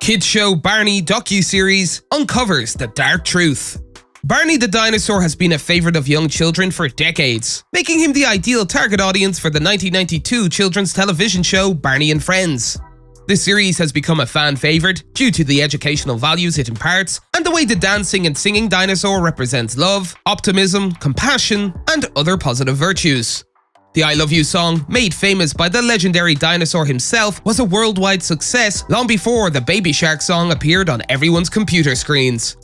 Kids show Barney Docuseries uncovers the dark truth. Barney the dinosaur has been a favorite of young children for decades, making him the ideal target audience for the 1992 children's television show Barney and Friends. The series has become a fan favorite due to the educational values it imparts and the way the dancing and singing dinosaur represents love, optimism, compassion, and other positive virtues. The I Love You song, made famous by the legendary dinosaur himself, was a worldwide success long before the Baby Shark song appeared on everyone's computer screens.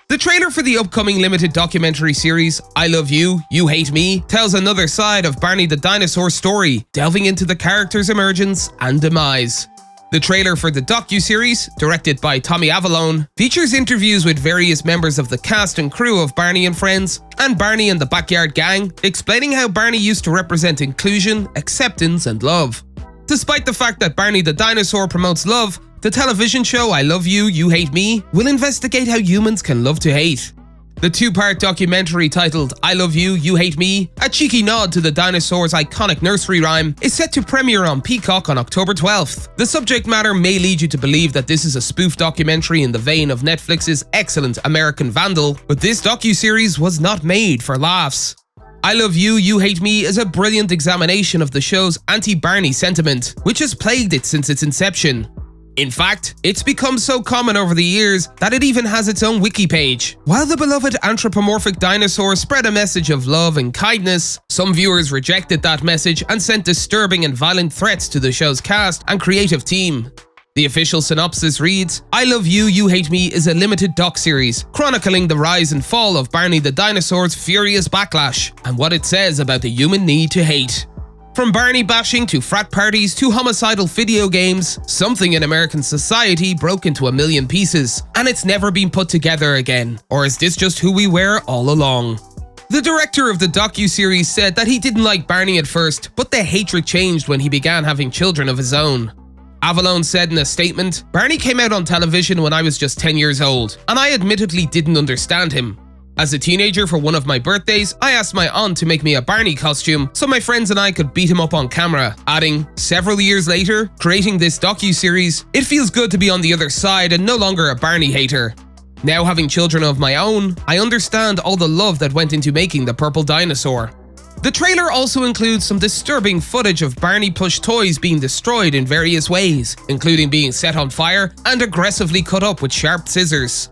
The trailer for the upcoming limited documentary series, I Love You, You Hate Me, tells another side of Barney the dinosaur's story, delving into the character's emergence and demise. The trailer for the docuseries, directed by Tommy Avalone, features interviews with various members of the cast and crew of Barney and Friends and Barney and the Backyard Gang, explaining how Barney used to represent inclusion, acceptance, and love. Despite the fact that Barney the dinosaur promotes love, the television show I Love You, You Hate Me will investigate how humans can love to hate. The two-part documentary titled I Love You, You Hate Me, a cheeky nod to the dinosaur's iconic nursery rhyme, is set to premiere on Peacock on October 12th. The subject matter may lead you to believe that this is a spoof documentary in the vein of Netflix's excellent American Vandal, but this docuseries was not made for laughs. I Love You, You Hate Me is a brilliant examination of the show's anti-Barney sentiment, which has plagued it since its inception. In fact, it's become so common over the years that it even has its own wiki page. While the beloved anthropomorphic dinosaur spread a message of love and kindness, some viewers rejected that message and sent disturbing and violent threats to the show's cast and creative team. The official synopsis reads, I Love You, You Hate Me is a limited doc-series chronicling the rise and fall of Barney the dinosaur's furious backlash and what it says about the human need to hate. From Barney bashing to frat parties to homicidal video games, something in American society broke into a million pieces, and it's never been put together again. Or is this just who we were all along? The director of the docuseries said that he didn't like Barney at first, but the hatred changed when he began having children of his own. Avalone said in a statement, Barney came out on television when I was just 10 years old, and I admittedly didn't understand him. As a teenager for one of my birthdays, I asked my aunt to make me a Barney costume so my friends and I could beat him up on camera, adding, several years later, creating this docuseries, it feels good to be on the other side and no longer a Barney hater. Now having children of my own, I understand all the love that went into making the purple dinosaur. The trailer also includes some disturbing footage of Barney plush toys being destroyed in various ways, including being set on fire and aggressively cut up with sharp scissors.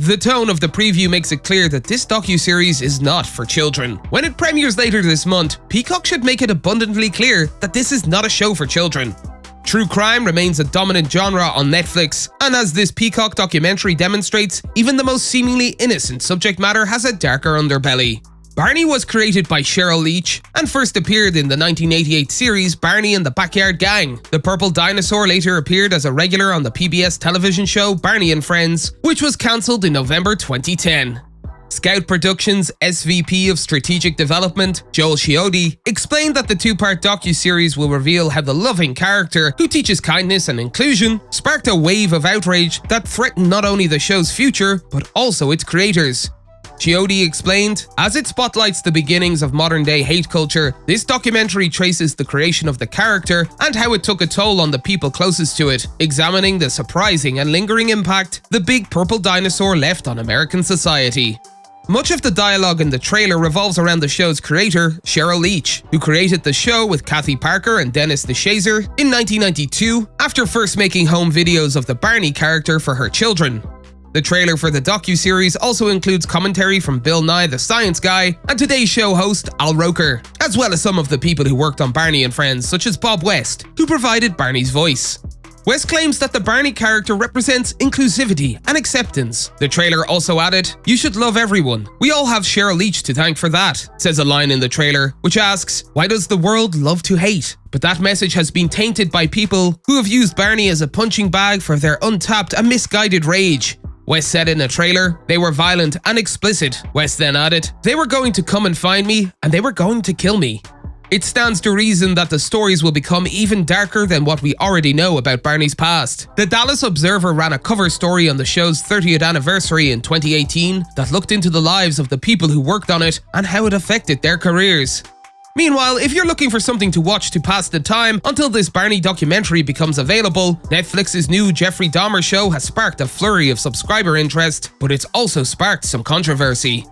The tone of the preview makes it clear that this docuseries is not for children. When it premieres later this month, Peacock should make it abundantly clear that this is not a show for children. True crime remains a dominant genre on Netflix, and as this Peacock documentary demonstrates, even the most seemingly innocent subject matter has a darker underbelly. Barney was created by Cheryl Leach and first appeared in the 1988 series Barney and the Backyard Gang. The purple dinosaur later appeared as a regular on the PBS television show Barney and Friends, which was cancelled in November 2010. Scout Productions' SVP of Strategic Development, Joel Chiodo, explained that the two-part docuseries will reveal how the loving character, who teaches kindness and inclusion, sparked a wave of outrage that threatened not only the show's future, but also its creators. Chiodo explained, as it spotlights the beginnings of modern-day hate culture, this documentary traces the creation of the character and how it took a toll on the people closest to it, examining the surprising and lingering impact the big purple dinosaur left on American society. Much of the dialogue in the trailer revolves around the show's creator, Cheryl Leach, who created the show with Kathy Parker and Dennis DeShazer in 1992 after first making home videos of the Barney character for her children. The trailer for the docuseries also includes commentary from Bill Nye the Science Guy and Today's Show host Al Roker, as well as some of the people who worked on Barney and Friends, such as Bob West, who provided Barney's voice. West claims that the Barney character represents inclusivity and acceptance. The trailer also added, "You should love everyone. We all have Cheryl Leach to thank for that," says a line in the trailer, which asks, why does the world love to hate? But that message has been tainted by people who have used Barney as a punching bag for their untapped and misguided rage. West said in a trailer, "They were violent and explicit." West then added, "They were going to come and find me, and they were going to kill me." It stands to reason that the stories will become even darker than what we already know about Barney's past. The Dallas Observer ran a cover story on the show's 30th anniversary in 2018 that looked into the lives of the people who worked on it and how it affected their careers. Meanwhile, if you're looking for something to watch to pass the time until this Barney documentary becomes available, Netflix's new Jeffrey Dahmer show has sparked a flurry of subscriber interest, but it's also sparked some controversy.